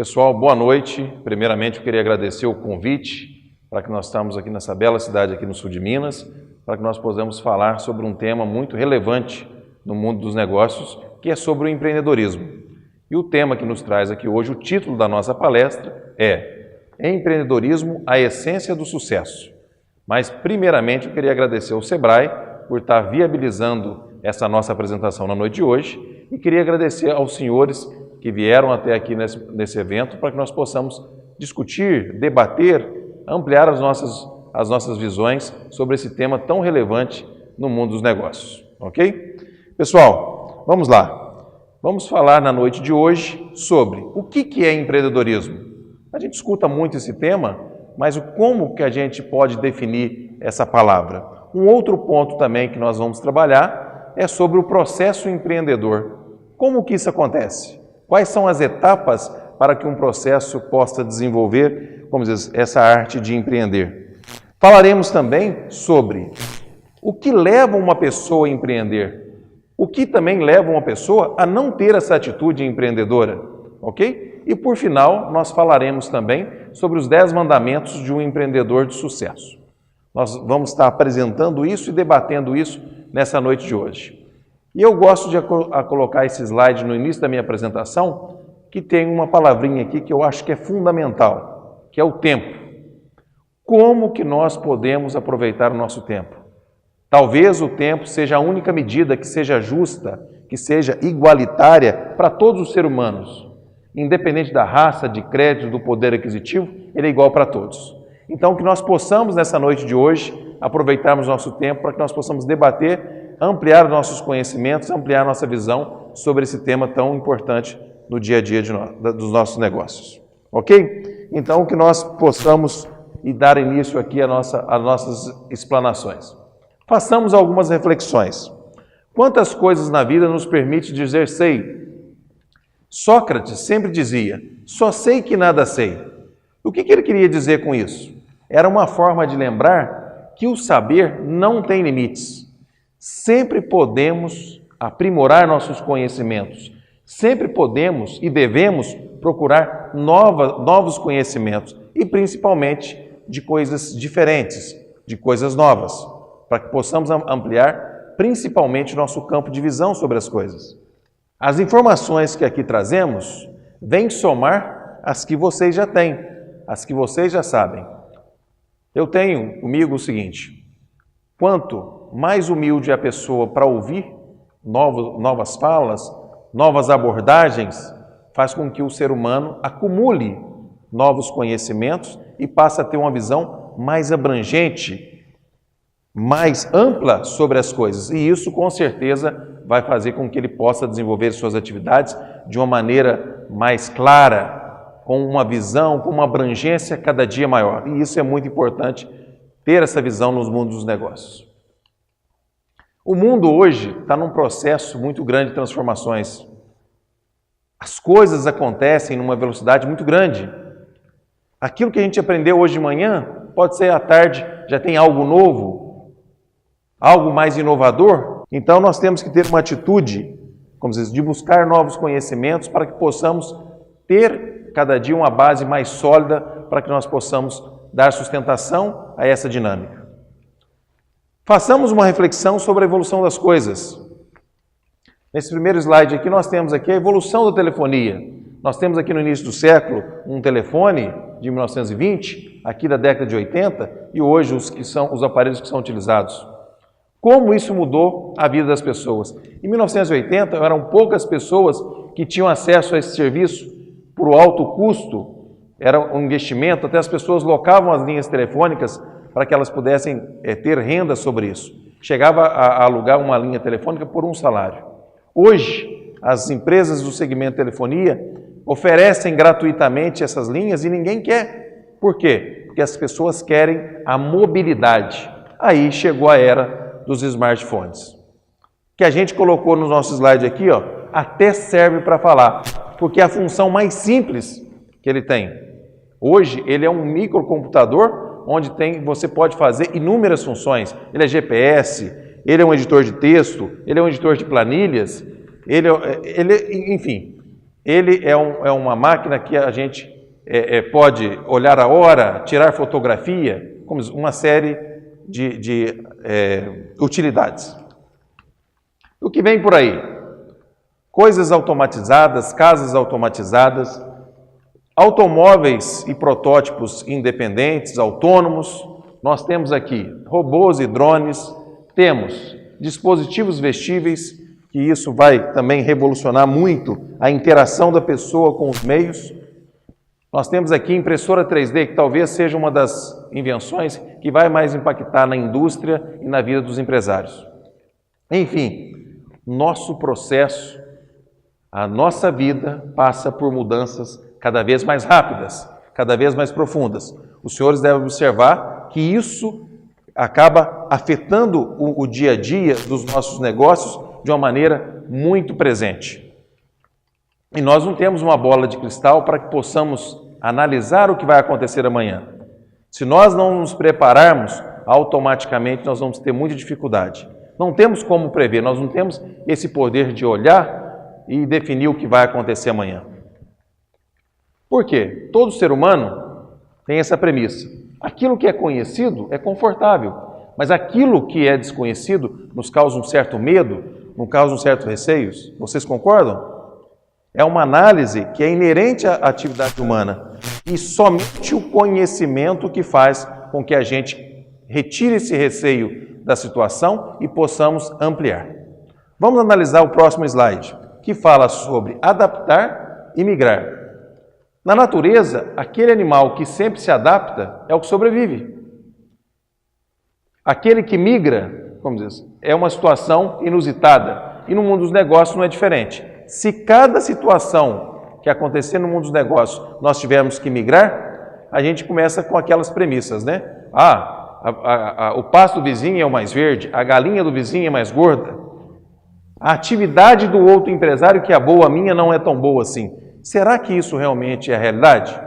Pessoal, boa noite. Primeiramente, eu queria agradecer o convite para que nós estamos aqui nessa bela cidade aqui no sul de Minas, para que nós possamos falar sobre um tema muito relevante no mundo dos negócios, que é sobre o empreendedorismo. E o tema que nos traz aqui hoje, o título da nossa palestra é Empreendedorismo, a essência do sucesso. Mas, primeiramente, eu queria agradecer ao Sebrae por estar viabilizando essa nossa apresentação na noite de hoje e queria agradecer aos senhores que vieram até aqui nesse evento para que nós possamos discutir, debater, ampliar as nossas visões sobre esse tema tão relevante no mundo dos negócios, ok? Pessoal, vamos lá. Vamos falar na noite de hoje sobre o que é empreendedorismo. A gente escuta muito esse tema, mas como que a gente pode definir essa palavra? Um outro ponto também que nós vamos trabalhar é sobre o processo empreendedor. Como que isso acontece? Quais são as etapas para que um processo possa desenvolver, como diz, essa arte de empreender? Falaremos também sobre o que leva uma pessoa a empreender, o que também leva uma pessoa a não ter essa atitude empreendedora, ok? E por final, nós falaremos também sobre os 10 mandamentos de um empreendedor de sucesso. Nós vamos estar apresentando isso e debatendo isso nessa noite de hoje. E eu gosto de colocar esse slide no início da minha apresentação, que tem uma palavrinha aqui que eu acho que é fundamental, que é o tempo. Como que nós podemos aproveitar o nosso tempo? Talvez o tempo seja a única medida que seja justa, que seja igualitária para todos os seres humanos. Independente da raça, de crédito, do poder aquisitivo, ele é igual para todos. Então, que nós possamos, nessa noite de hoje, aproveitarmos nosso tempo para que nós possamos debater, ampliar nossos conhecimentos, ampliar nossa visão sobre esse tema tão importante no dia a dia dos nossos negócios. Ok? Então, que nós possamos dar início aqui às nossas explanações. Façamos algumas reflexões. Quantas coisas na vida nos permite dizer sei? Sócrates sempre dizia, só sei que nada sei. O que ele queria dizer com isso? Era uma forma de lembrar que o saber não tem limites. Sempre podemos aprimorar nossos conhecimentos. Sempre podemos e devemos procurar novos conhecimentos e principalmente de coisas diferentes, de coisas novas, para que possamos ampliar principalmente nosso campo de visão sobre as coisas. As informações que aqui trazemos vêm somar as que vocês já têm, as que vocês já sabem. Eu tenho comigo o seguinte, quanto mais humilde é a pessoa para ouvir novas falas, novas abordagens, faz com que o ser humano acumule novos conhecimentos e passe a ter uma visão mais abrangente, mais ampla sobre as coisas. E isso, com certeza, vai fazer com que ele possa desenvolver suas atividades de uma maneira mais clara, com uma visão, com uma abrangência cada dia maior. E isso é muito importante, ter essa visão nos mundos dos negócios. O mundo hoje está num processo muito grande de transformações. As coisas acontecem numa velocidade muito grande. Aquilo que a gente aprendeu hoje de manhã, pode ser à tarde, já tem algo novo, algo mais inovador. Então nós temos que ter uma atitude, como se diz, de buscar novos conhecimentos para que possamos ter cada dia uma base mais sólida para que nós possamos dar sustentação a essa dinâmica. Façamos uma reflexão sobre a evolução das coisas. Nesse primeiro slide aqui, nós temos aqui a evolução da telefonia. Nós temos aqui no início do século um telefone de 1920, aqui da década de 80, e hoje os aparelhos que são utilizados. Como isso mudou a vida das pessoas? Em 1980, eram poucas pessoas que tinham acesso a esse serviço por alto custo, era um investimento, até as pessoas locavam as linhas telefônicas para que elas pudessem ter renda sobre isso. Chegava a alugar uma linha telefônica por um salário. Hoje, as empresas do segmento de telefonia oferecem gratuitamente essas linhas e ninguém quer. Por quê? Porque as pessoas querem a mobilidade. Aí chegou a era dos smartphones. Que a gente colocou no nosso slide aqui, ó, até serve para falar, porque é a função mais simples que ele tem. Hoje, ele é um microcomputador onde você pode fazer inúmeras funções. Ele é GPS, ele é um editor de texto, ele é um editor de planilhas, enfim, Ele é uma máquina que a gente pode olhar a hora, tirar fotografia, como uma série de utilidades. O que vem por aí? Coisas automatizadas, casas automatizadas, automóveis e protótipos independentes, autônomos. Nós temos aqui robôs e drones, temos dispositivos vestíveis, que isso vai também revolucionar muito a interação da pessoa com os meios. Nós temos aqui impressora 3D, que talvez seja uma das invenções que vai mais impactar na indústria e na vida dos empresários. Enfim, nosso processo, a nossa vida passa por mudanças cada vez mais rápidas, cada vez mais profundas. Os senhores devem observar que isso acaba afetando o dia a dia dos nossos negócios de uma maneira muito presente. E nós não temos uma bola de cristal para que possamos analisar o que vai acontecer amanhã. Se nós não nos prepararmos, automaticamente nós vamos ter muita dificuldade. Não temos como prever, nós não temos esse poder de olhar e definir o que vai acontecer amanhã. Por quê? Todo ser humano tem essa premissa. Aquilo que é conhecido é confortável, mas aquilo que é desconhecido nos causa um certo medo, nos causa um certo receio. Vocês concordam? É uma análise que é inerente à atividade humana e somente o conhecimento que faz com que a gente retire esse receio da situação e possamos ampliar. Vamos analisar o próximo slide, que fala sobre adaptar e migrar. Na natureza, aquele animal que sempre se adapta é o que sobrevive. Aquele que migra, como diz, é uma situação inusitada. E no mundo dos negócios não é diferente. Se cada situação que acontecer no mundo dos negócios nós tivermos que migrar, a gente começa com aquelas premissas, né? O pasto do vizinho é o mais verde, a galinha do vizinho é mais gorda. A atividade do outro empresário que é boa, a minha não é tão boa assim. Será que isso realmente é a realidade?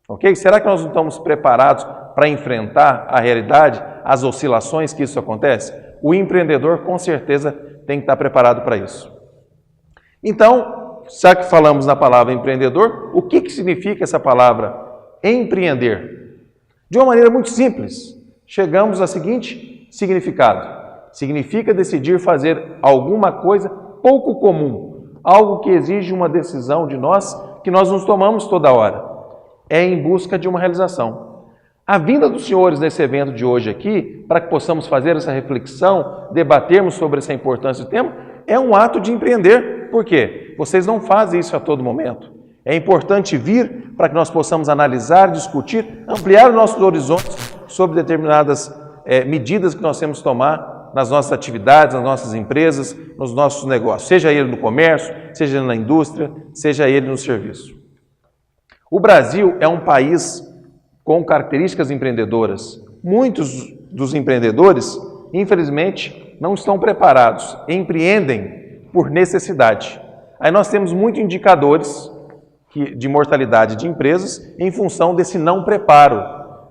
Ok? Será que nós não estamos preparados para enfrentar a realidade, as oscilações que isso acontece? O empreendedor, com certeza, tem que estar preparado para isso. Então, já que falamos na palavra empreendedor, o que significa essa palavra empreender? De uma maneira muito simples, chegamos ao seguinte significado. Significa decidir fazer alguma coisa pouco comum, algo que exige uma decisão de nós, que nós nos tomamos toda hora. É em busca de uma realização. A vinda dos senhores nesse evento de hoje aqui, para que possamos fazer essa reflexão, debatermos sobre essa importância do tema, é um ato de empreender. Por quê? Vocês não fazem isso a todo momento. É importante vir para que nós possamos analisar, discutir, ampliar os nossos horizontes sobre determinadas medidas que nós temos que tomar nas nossas atividades, nas nossas empresas, nos nossos negócios, seja ele no comércio, seja ele na indústria, seja ele no serviço. O Brasil é um país com características empreendedoras. Muitos dos empreendedores, infelizmente, não estão preparados, empreendem por necessidade. Aí nós temos muitos indicadores de mortalidade de empresas em função desse não preparo,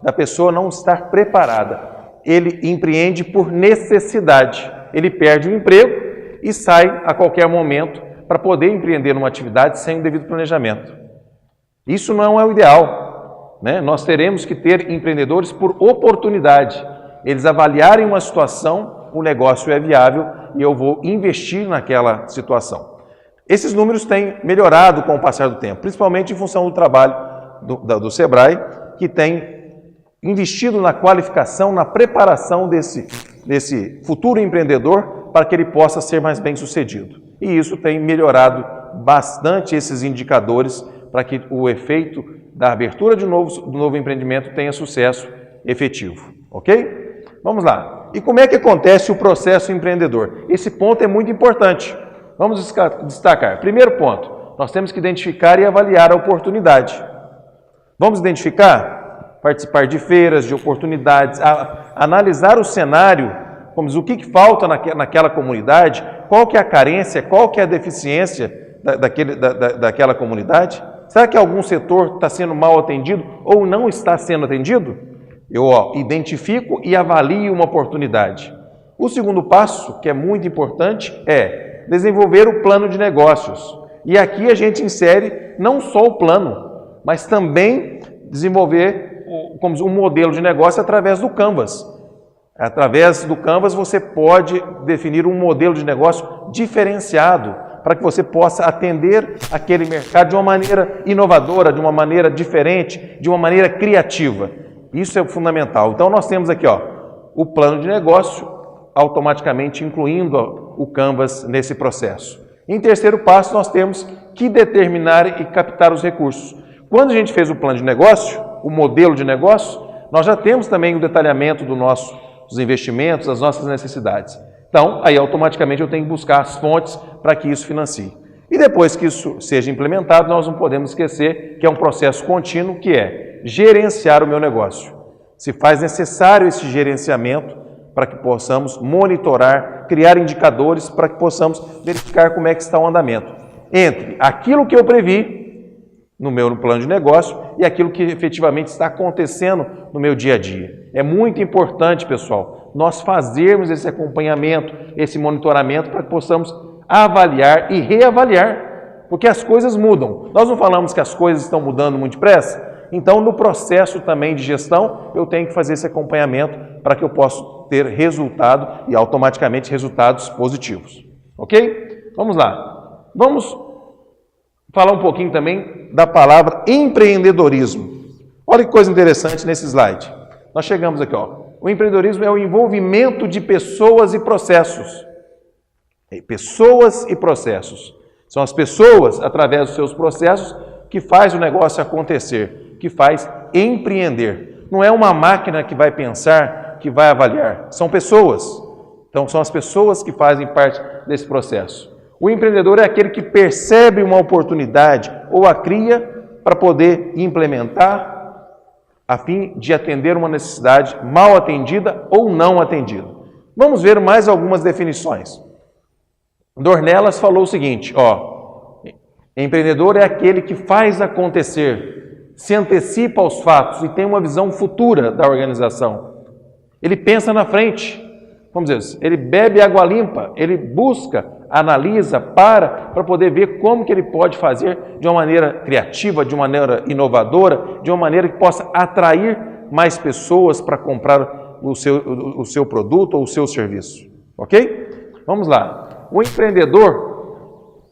da pessoa não estar preparada. Ele empreende por necessidade. Ele perde o emprego e sai a qualquer momento para poder empreender numa atividade sem o devido planejamento. Isso não é o ideal, né? Nós teremos que ter empreendedores por oportunidade. Eles avaliarem uma situação, o negócio é viável e eu vou investir naquela situação. Esses números têm melhorado com o passar do tempo, principalmente em função do trabalho do Sebrae, que tem investido na qualificação, na preparação desse futuro empreendedor para que ele possa ser mais bem sucedido. E isso tem melhorado bastante esses indicadores para que o efeito da abertura do novo empreendimento tenha sucesso efetivo. Ok? Vamos lá. E como é que acontece o processo empreendedor? Esse ponto é muito importante. Vamos destacar. Primeiro ponto, nós temos que identificar e avaliar a oportunidade. Vamos identificar? Participar de feiras, de oportunidades, analisar o cenário, como diz, o que falta naquela comunidade, qual que é a carência, qual que é a deficiência daquela comunidade. Será que algum setor está sendo mal atendido ou não está sendo atendido? Eu identifico e avalio uma oportunidade. O segundo passo, que é muito importante, é desenvolver o plano de negócios. E aqui a gente insere não só o plano, mas também desenvolver um modelo de negócio através do Canvas. Através do Canvas você pode definir um modelo de negócio diferenciado para que você possa atender aquele mercado de uma maneira inovadora, de uma maneira diferente, de uma maneira criativa. Isso é fundamental. Então nós temos aqui o plano de negócio, automaticamente incluindo o Canvas nesse processo. Em terceiro passo, nós temos que determinar e captar os recursos. Quando a gente fez o plano de negócio, o modelo de negócio, nós já temos também o detalhamento dos investimentos, das nossas necessidades. Então, aí automaticamente eu tenho que buscar as fontes para que isso financie. E depois que isso seja implementado, nós não podemos esquecer que é um processo contínuo, que é gerenciar o meu negócio. Se faz necessário esse gerenciamento para que possamos monitorar, criar indicadores para que possamos verificar como é que está o andamento entre aquilo que eu previ no meu plano de negócio e aquilo que efetivamente está acontecendo no meu dia a dia. É muito importante, pessoal, nós fazermos esse acompanhamento, esse monitoramento para que possamos avaliar e reavaliar, porque as coisas mudam. Nós não falamos que as coisas estão mudando muito depressa? Então, no processo também de gestão, eu tenho que fazer esse acompanhamento para que eu possa ter resultado e automaticamente resultados positivos. Ok? Vamos lá. Vamos falar um pouquinho também da palavra empreendedorismo. Olha que coisa interessante nesse slide. Nós chegamos aqui, o empreendedorismo é o envolvimento de pessoas e processos. Pessoas e processos. São as pessoas, através dos seus processos, que faz o negócio acontecer, que faz empreender. Não é uma máquina que vai pensar, que vai avaliar. São pessoas. Então, são as pessoas que fazem parte desse processo. O empreendedor é aquele que percebe uma oportunidade ou a cria para poder implementar a fim de atender uma necessidade mal atendida ou não atendida. Vamos ver mais algumas definições. Dornelas falou o seguinte, empreendedor é aquele que faz acontecer, se antecipa aos fatos e tem uma visão futura da organização. Ele pensa na frente, vamos dizer, ele bebe água limpa, ele busca, analisa, para poder ver como que ele pode fazer de uma maneira criativa, de uma maneira inovadora, de uma maneira que possa atrair mais pessoas para comprar o seu produto ou o seu serviço. Ok? Vamos lá. O empreendedor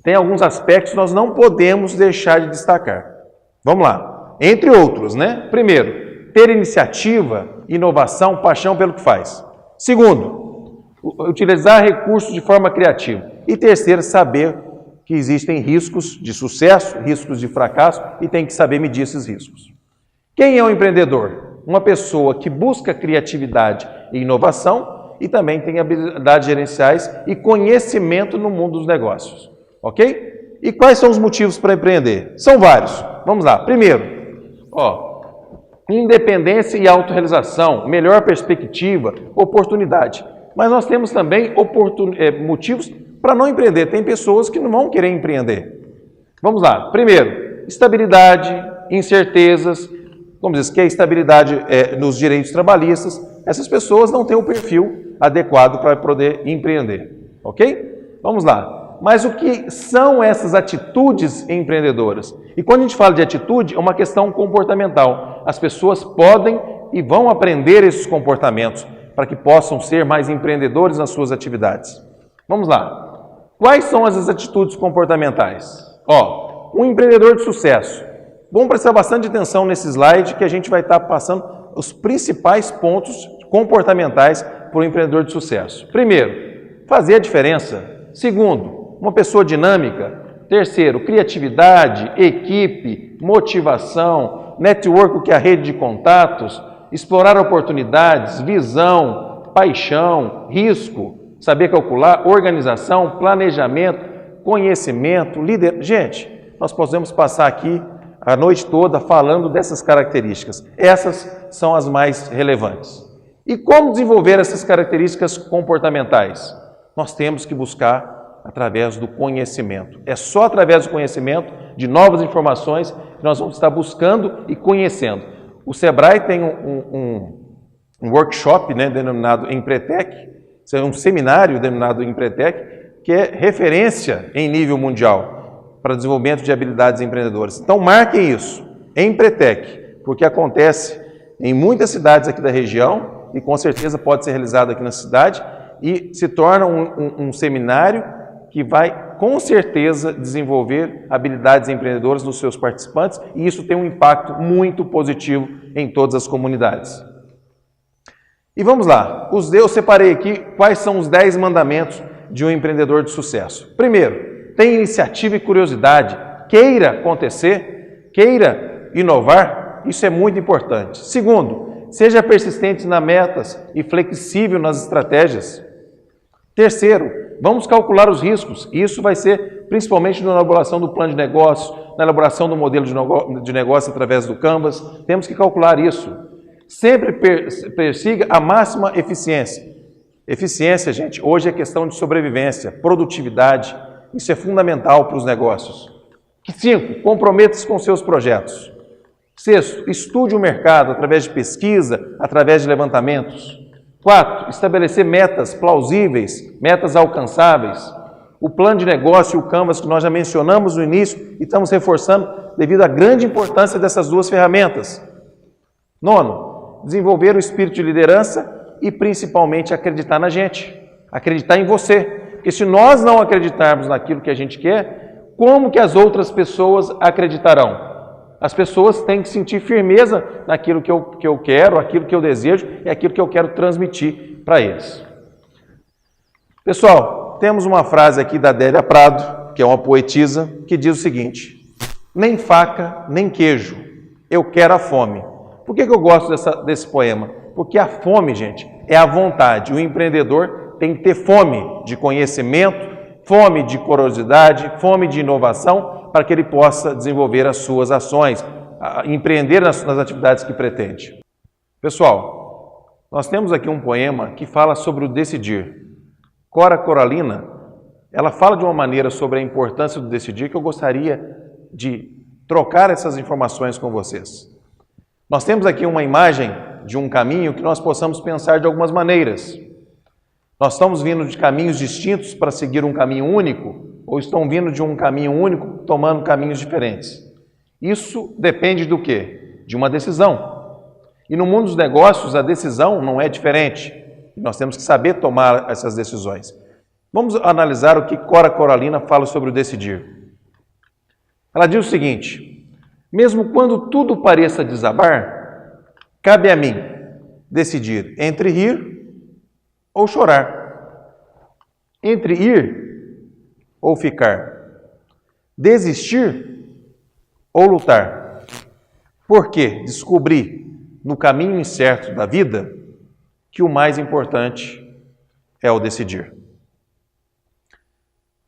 tem alguns aspectos que nós não podemos deixar de destacar. Vamos lá. Entre outros, né? Primeiro, ter iniciativa, inovação, paixão pelo que faz. Segundo, utilizar recursos de forma criativa. E terceiro, saber que existem riscos de sucesso, riscos de fracasso e tem que saber medir esses riscos. Quem é um empreendedor? Uma pessoa que busca criatividade e inovação e também tem habilidades gerenciais e conhecimento no mundo dos negócios. Ok? E quais são os motivos para empreender? São vários. Vamos lá. Primeiro, independência e autorrealização, melhor perspectiva, oportunidade. Mas nós temos também motivos para não empreender. Tem pessoas que não vão querer empreender. Vamos lá. Primeiro, estabilidade, incertezas. Vamos dizer que a estabilidade nos direitos trabalhistas. Essas pessoas não têm o perfil adequado para poder empreender. Ok? Vamos lá. Mas o que são essas atitudes empreendedoras? E quando a gente fala de atitude, é uma questão comportamental. As pessoas podem e vão aprender esses comportamentos para que possam ser mais empreendedores nas suas atividades. Vamos lá. Quais são essas atitudes comportamentais? Um empreendedor de sucesso. Vamos prestar bastante atenção nesse slide que a gente vai estar passando os principais pontos comportamentais para o empreendedor de sucesso. Primeiro, fazer a diferença. Segundo, uma pessoa dinâmica. Terceiro, criatividade, equipe, motivação, network, que é a rede de contatos, explorar oportunidades, visão, paixão, risco, saber calcular, organização, planejamento, conhecimento, líder. Gente, nós podemos passar aqui a noite toda falando dessas características. Essas são as mais relevantes. E como desenvolver essas características comportamentais? Nós temos que buscar através do conhecimento. É só através do conhecimento, de novas informações, que nós vamos estar buscando e conhecendo. O Sebrae tem um workshop, né, denominado Empretec, um seminário denominado Empretec, que é referência em nível mundial. para desenvolvimento de habilidades empreendedoras. Então marquem isso, Empretec, porque acontece em muitas cidades aqui da região e com certeza pode ser realizado aqui na cidade e se torna um seminário que vai com certeza desenvolver habilidades empreendedoras nos seus participantes e isso tem um impacto muito positivo em todas as comunidades. E vamos lá, eu separei aqui quais são os 10 mandamentos de um empreendedor de sucesso. Primeiro, tenha iniciativa e curiosidade, queira acontecer, queira inovar, isso é muito importante. Segundo, seja persistente nas metas e flexível nas estratégias. Terceiro, vamos calcular os riscos, isso vai ser principalmente na elaboração do plano de negócio, na elaboração do modelo de negócio através do Canvas, temos que calcular isso. Sempre persiga a máxima eficiência. Eficiência, gente, hoje é questão de sobrevivência, produtividade, isso é fundamental para os negócios. 5, comprometa-se com seus projetos. 6, estude o mercado através de pesquisa, através de levantamentos. 4, estabelecer metas plausíveis, metas alcançáveis. O plano de negócio e o Canvas que nós já mencionamos no início e estamos reforçando devido à grande importância dessas duas ferramentas. 9, desenvolver o espírito de liderança e principalmente acreditar na gente, acreditar em você. Porque se nós não acreditarmos naquilo que a gente quer, como que as outras pessoas acreditarão? As pessoas têm que sentir firmeza naquilo que eu quero, aquilo que eu desejo e aquilo que eu quero transmitir para eles. Pessoal, temos uma frase aqui da Adélia Prado, que é uma poetisa, que diz o seguinte: nem faca, nem queijo, eu quero a fome. Por que eu gosto desse poema? Porque a fome, gente, é a vontade. O empreendedor tem que ter fome de conhecimento, fome de curiosidade, fome de inovação, para que ele possa desenvolver as suas ações, empreender nas atividades que pretende. Pessoal, nós temos aqui um poema que fala sobre o decidir. Cora Coralina, ela fala de uma maneira sobre a importância do decidir que eu gostaria de trocar essas informações com vocês. Nós temos aqui uma imagem de um caminho que nós possamos pensar de algumas maneiras. Nós estamos vindo de caminhos distintos para seguir um caminho único ou estão vindo de um caminho único tomando caminhos diferentes? Isso depende do quê? De uma decisão. E no mundo dos negócios a decisão não é diferente. Nós temos que saber tomar essas decisões. Vamos analisar o que Cora Coralina fala sobre o decidir. Ela diz o seguinte: mesmo quando tudo pareça desabar, cabe a mim decidir entre rir ou chorar, entre ir ou ficar, desistir ou lutar. Porque descobri no caminho incerto da vida que o mais importante é o decidir.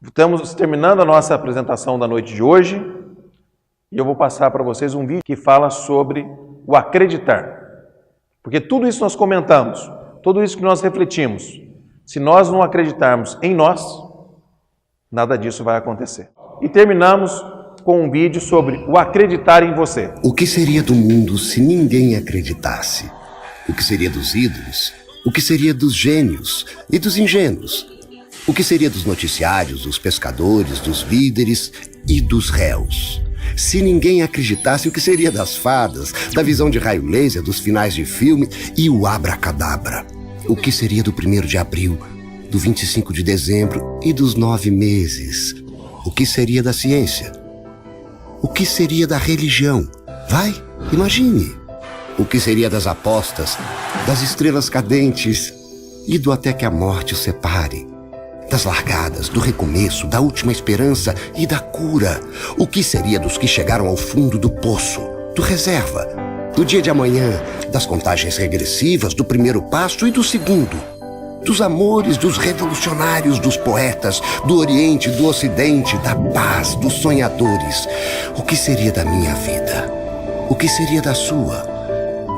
Estamos terminando a nossa apresentação da noite de hoje. E eu vou passar para vocês um vídeo que fala sobre o acreditar. Porque tudo isso nós comentamos, tudo isso que nós refletimos, se nós não acreditarmos em nós, nada disso vai acontecer. E terminamos com um vídeo sobre o acreditar em você. O que seria do mundo se ninguém acreditasse? O que seria dos ídolos? O que seria dos gênios e dos ingênuos? O que seria dos noticiários, dos pescadores, dos líderes e dos réus? Se ninguém acreditasse, o que seria das fadas, da visão de raio laser, dos finais de filme e o abracadabra? O que seria do 1º de abril, do 25 de dezembro e dos 9 meses? O que seria da ciência? O que seria da religião? Vai, imagine. O que seria das apostas, das estrelas cadentes e do até que a morte os separe? Das largadas, do recomeço, da última esperança e da cura. O que seria dos que chegaram ao fundo do poço, do reserva, do dia de amanhã, das contagens regressivas, do primeiro passo e do segundo, dos amores, dos revolucionários, dos poetas, do Oriente, do Ocidente, da paz, dos sonhadores? O que seria da minha vida? O que seria da sua?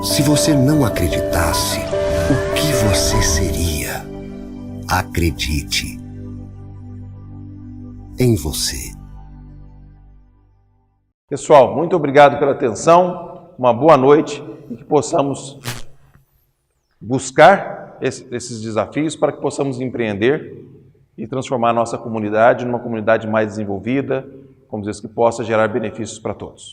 Se você não acreditasse, o que você seria? Acredite em você. Pessoal, muito obrigado pela atenção, uma boa noite e que possamos buscar esses desafios para que possamos empreender e transformar a nossa comunidade numa comunidade mais desenvolvida, como diz, que possa gerar benefícios para todos.